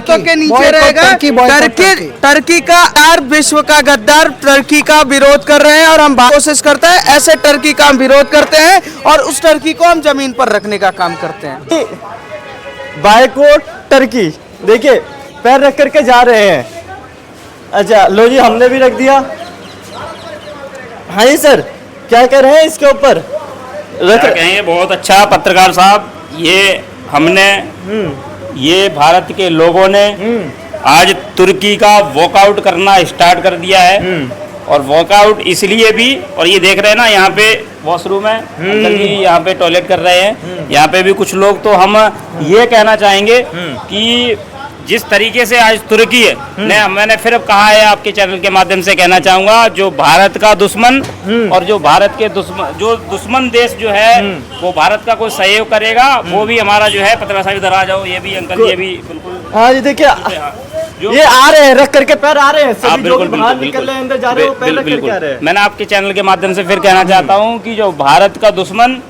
लातों के नीचे रहेगा। टर्की का यार विश्व का गद्दार टर्की का विरोध कर रहे हैं और हम कोशिश करते हैं ऐसे टर्की का हम विरोध करते हैं और उस टर्की को हम जमीन पर रखने का काम करते हैं। बायकॉट टर्की, देखिए पैर रख करके जा रहे हैं। अच्छा लो जी, हमने भी रख दिया। हाँ जी सर, क्या कह रहे हैं इसके ऊपर? कहेंगे बहुत अच्छा पत्रकार साहब, ये हमने ये भारत के लोगों ने आज तुर्की का वॉकआउट करना स्टार्ट कर दिया है। और वॉकआउट इसलिए भी, और ये देख रहे हैं ना यहाँ पे वॉशरूम है, अंकल जी यहाँ पे टॉयलेट कर रहे हैं, यहाँ पे भी कुछ लोग। तो हम ये कहना चाहेंगे कि जिस तरीके से आज तुर्की है, मैंने फिर कहा है आपके चैनल के माध्यम से कहना चाहूंगा, जो भारत का दुश्मन और जो भारत के दुश्मन देश जो है वो भारत का कोई सहयोग करेगा, वो भी हमारा जो है पत्रकार साहब इधर आ जाओ, ये भी अंकल ये भी बिल्कुल। हाँ जी देखिए, ये आ रहे हैं, रख करके पैर आ रहे हैं, सभी जो बाहर निकल रहे हैं अंदर जा रहे हैं, पैर रख करके आ रहे हैं। मैंने आपके चैनल के माध्यम से फिर कहना चाहता हूँ कि जो भारत का दुश्मन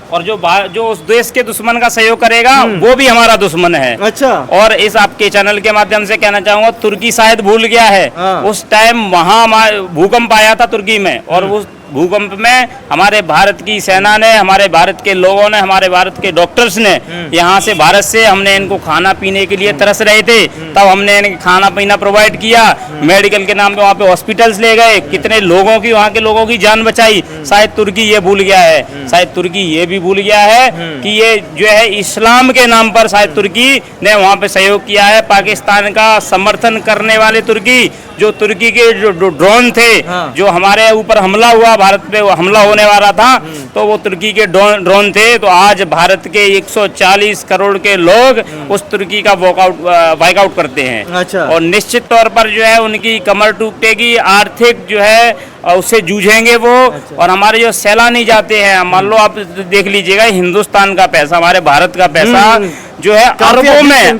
और जो उस देश के दुश्मन का सहयोग करेगा वो भी हमारा दुश्मन है। अच्छा। और इस आपके चैनल के माध्यम से कहना चाहूंगा, तुर्की शायद भूल गया है। उस टाइम वहां भूकंप आया था तुर्की में, और उस भूकंप में हमारे भारत की सेना ने, हमारे भारत के लोगों ने, हमारे भारत के डॉक्टर्स ने यहाँ से, भारत से हमने इनको खाना पीने के लिए तरस रहे थे, तब हमने इन्हें खाना पीना प्रोवाइड किया। मेडिकल के नाम पे वहाँ पे हॉस्पिटल्स ले गए, कितने लोगों की, वहाँ के लोगों की जान बचाई। शायद तुर्की ये भूल गया है, शायद तुर्की ये भी भूल गया है कि ये जो है इस्लाम के नाम पर शायद तुर्की ने वहाँ पे सहयोग किया है। पाकिस्तान का समर्थन करने वाले तुर्की, जो तुर्की के जो ड्रोन थे, जो हमारे ऊपर हमला हुआ, भारत पे हमला होने वाला था, तो वो तुर्की के ड्रोन थे। तो आज भारत के 140 करोड़ के लोग उस तुर्की का वाकआउट करते हैं। अच्छा। और निश्चित तौर पर जो है उनकी कमर टूटेगी, आर्थिक जो है उससे जूझेंगे वो। अच्छा। और हमारे जो सैलानी जाते हैं, मान लो आप देख लीजिएगा, हिंदुस्तान का पैसा, हमारे भारत का पैसा जो है अरबों में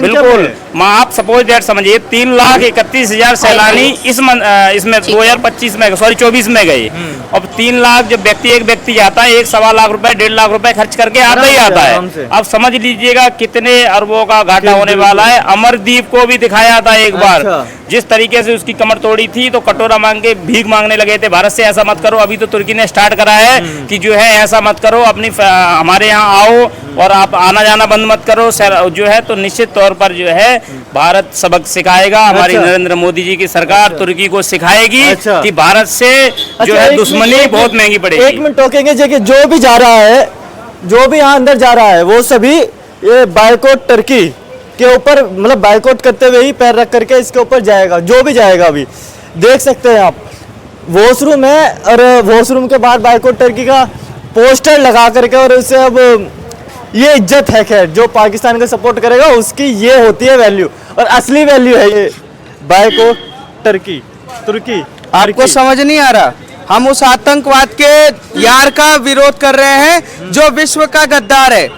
बिल्कुल। आप सपोज दैट समझिए 3,31,000 सैलानी इसमें 2025 में, सॉरी 24 में गए। अब 3 लाख जब एक व्यक्ति जाता है, 1.25 लाख रुपए, 1.5 लाख रुपए खर्च करके आता ही आता है। अब समझ लीजिएगा कितने अरबों का घाटा होने वाला है। अमरदीप को भी दिखाया था एक बार, जिस तरीके से उसकी कमर तोड़ी थी, तो कटोरा मांग के भीख मांगने लगे थे, भारत से ऐसा मत करो। अभी तो तुर्की ने स्टार्ट करा है कि जो है ऐसा मत करो, अपनी हमारे यहाँ आओ और आप आना जाना बंद मत करो जो है। तो निश्चित तौर पर जो है भारत सबक सिखाएगा, हमारी नरेंद्र मोदी जी की सरकार तुर्की को सिखाएगी कि भारत से जो है दुश्मनी बहुत महंगी पड़ेगी। 1 मिनट टोकेंगे कि जो भी जा रहा है, जो भी यहाँ अंदर जा रहा है, वो सभी ये बायकॉट टर्की के ऊपर, मतलब बायकॉट करते हुए ही पैर रख करके इसके ऊपर जाएगा, जो भी जाएगा। अभी देख सकते हैं आप, वॉशरूम है और वॉशरूम के बाहर बायकॉट टर्की का पोस्टर लगा करके, और उससे अब ये इज्जत है। खैर, जो पाकिस्तान का सपोर्ट करेगा उसकी ये होती है वैल्यू, और असली वैल्यू है ये बायकॉट टर्की। तुर्की आपको समझ नहीं आ रहा, हम उस आतंकवाद के यार का विरोध कर रहे हैं जो विश्व का गद्दार है।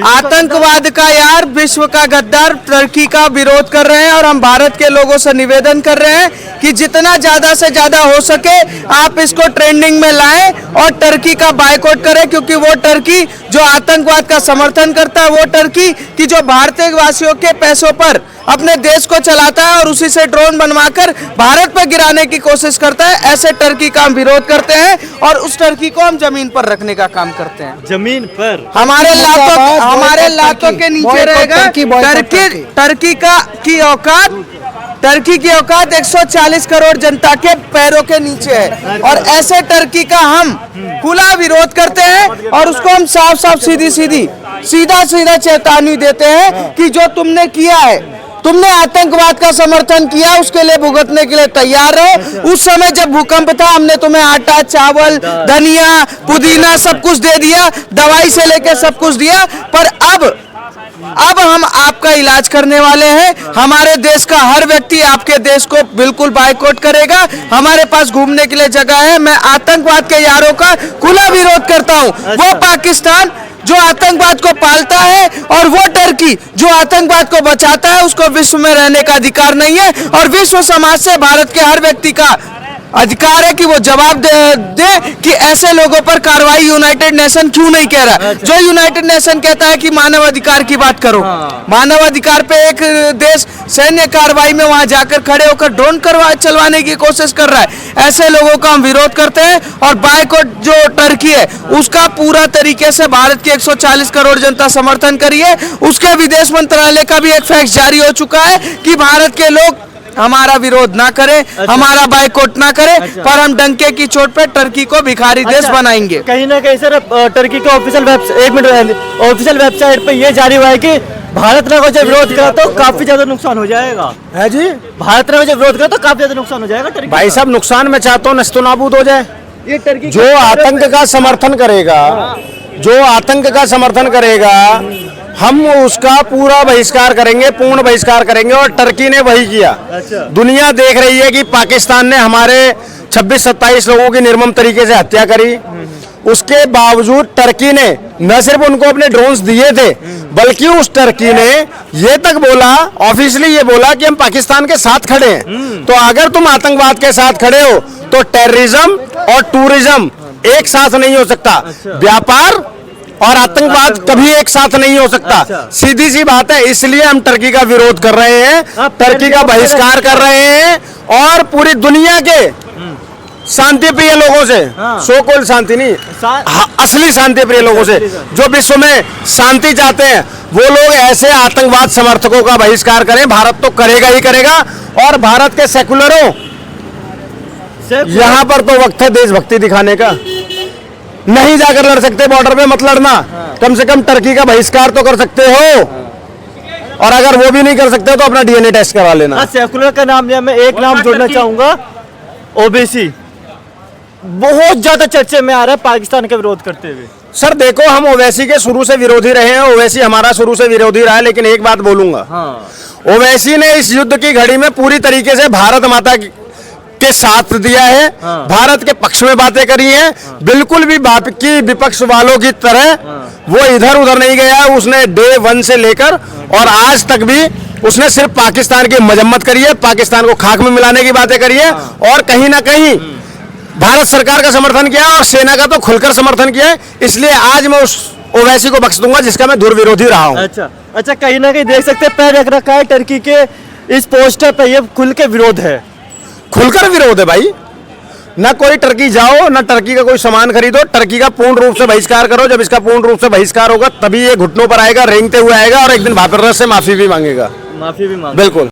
आतंकवाद का यार, विश्व का गद्दार टर्की का विरोध कर रहे हैं। और हम भारत के लोगों से निवेदन कर रहे हैं कि जितना ज्यादा से ज्यादा हो सके आप इसको ट्रेंडिंग में लाएं और टर्की का बायकॉट करें, क्योंकि वो टर्की जो आतंकवाद का समर्थन करता है, वो टर्की की जो भारतीय वासियों के पैसों पर अपने देश को चलाता है और उसी से ड्रोन बनवाकर भारत पर गिराने की कोशिश करता है, ऐसे टर्की का हम विरोध करते हैं और उस टर्की को हम जमीन पर रखने का काम करते हैं। जमीन पर हमारे लातों के नीचे रहेगा। टर्की की औकात 140 करोड़ जनता के पैरों के नीचे है, और ऐसे टर्की का हम खुला विरोध करते हैं और उसको हम साफ सीधा चेतावनी देते हैं कि जो तुमने किया है, तुमने आतंकवाद का समर्थन किया, उसके लिए भुगतने के लिए तैयार रहो। उस समय जब भूकंप था, हमने तुम्हें आटा, चावल, धनिया, पुदीना सब कुछ दे दिया, दवाई से लेकर सब कुछ दिया, पर अब हम आपका इलाज करने वाले हैं। हमारे देश का हर व्यक्ति आपके देश को बिल्कुल बायकॉट करेगा। हमारे पास घूमने के लिए जगह है। मैं आतंकवाद के यारों का खुला विरोध करता हूं। वो पाकिस्तान जो आतंकवाद को पालता है और वो टर्की जो आतंकवाद को बचाता है, उसको विश्व में रहने का अधिकार नहीं है। और विश्व समाज से भारत के हर व्यक्ति का अधिकार है कि वो जवाब दे कि ऐसे लोगों पर कार्रवाई यूनाइटेड नेशन क्यों नहीं कह रहा है। जो यूनाइटेड नेशन कहता है कि मानव अधिकार की बात करो, मानव अधिकार पे एक देश सैन्य कार्रवाई में वहां जाकर खड़े होकर ड्रोन चलवाने की कोशिश कर रहा है। ऐसे लोगों का हम विरोध करते हैं और बायकॉट जो टर्की है उसका पूरा तरीके से भारत की 140 करोड़ जनता समर्थन करी है। उसके विदेश मंत्रालय का भी एक फैक्स जारी हो चुका है कि भारत के लोग हमारा विरोध ना करें, हमारा बायकॉट ना करें, पर हम डंके की चोट पे टर्की को भिखारी देश बनाएंगे। कहीं ना कहीं सर टर्की के ऑफिशियल वेबसाइट पे ये जारी हुआ है कि भारत ने जो विरोध करा तो काफी ज्यादा नुकसान हो जाएगा। है जी, भारत ने जो विरोध करा तो काफी ज्यादा नुकसान हो जाएगा टर्की भाई साहब नुकसान मैं चाहता हूँ नस्तो नाबूद हो जाए। ये टर्की जो आतंक का समर्थन करेगा, जो आतंक का समर्थन करेगा, हम उसका पूरा बहिष्कार करेंगे, पूर्ण बहिष्कार करेंगे। और टर्की ने वही किया। दुनिया देख रही है कि पाकिस्तान ने हमारे 26-27 लोगों की निर्मम तरीके से हत्या करी। उसके बावजूद टर्की ने न सिर्फ उनको अपने ड्रोन्स दिए थे, बल्कि उस टर्की ने ये तक बोला, ऑफिशियली ये बोला कि हम पाकिस्तान के साथ खड़े हैं। तो अगर तुम आतंकवाद के साथ खड़े हो तो टेररिज्म और टूरिज्म एक साथ नहीं हो सकता। व्यापार और आतंकवाद कभी एक साथ नहीं हो सकता। सीधी सी बात है, इसलिए हम टर्की का विरोध कर रहे हैं, टर्की का बहिष्कार कर रहे हैं और पूरी दुनिया के शांति प्रिय लोगों से, सो कॉल्ड शांति नहीं, असली शांति प्रिय लोगों से, जो विश्व में शांति चाहते हैं, वो लोग ऐसे आतंकवाद समर्थकों का बहिष्कार करें। भारत तो करेगा ही करेगा। और भारत के सेकुलरों, यहाँ पर तो वक्त है देशभक्ति दिखाने का। नहीं जाकर लड़ सकते बॉर्डर पे, मत लड़ना। कम से कम टर्की का बहिष्कार तो कर सकते हो। और अगर वो भी नहीं कर सकते तो अपना डीएनए टेस्ट करवा लेना। सेकुलर का नाम मैं एक नाम जोड़ना चाहूंगा, ओबीसी बहुत ज्यादा चर्चे में आ रहा है पाकिस्तान के विरोध करते हुए। सर देखो, हम ओवैसी के शुरू से विरोधी रहे हैं, ओवैसी हमारा शुरू से विरोधी रहा है। लेकिन एक बात बोलूंगा, ओवैसी ने इस युद्ध की घड़ी में पूरी तरीके से भारत माता के साथ दिया है, भारत के पक्ष में बातें करी हैं। बिल्कुल भी बाप की विपक्ष वालों की तरह वो इधर उधर नहीं गया है। उसने डे 1 से लेकर और आज तक भी उसने सिर्फ पाकिस्तान की मजम्मत करी है, पाकिस्तान को खाक में मिलाने की बातें करी है और कहीं ना कहीं भारत सरकार का समर्थन किया और सेना का तो खुलकर समर्थन किया है। इसलिए आज मैं उस ओवैसी को बख्श दूंगा जिसका मैं धुर विरोधी रहा हूं। अच्छा, कहीं ना कहीं देख सकते हैं पैर रख रखा है टर्की के इस पोस्टर पे, ये खुल के विरोध है, खुलकर विरोध है भाई। ना कोई टर्की जाओ, ना टर्की का कोई सामान खरीदो, टर्की का पूर्ण रूप से बहिष्कार करो। जब इसका पूर्ण रूप से बहिष्कार होगा तभी ये घुटनों पर आएगा, रेंगते हुए आएगा और एक दिन भापर से माफी भी मांगेगा। माफी भी मांगेगा, बिल्कुल।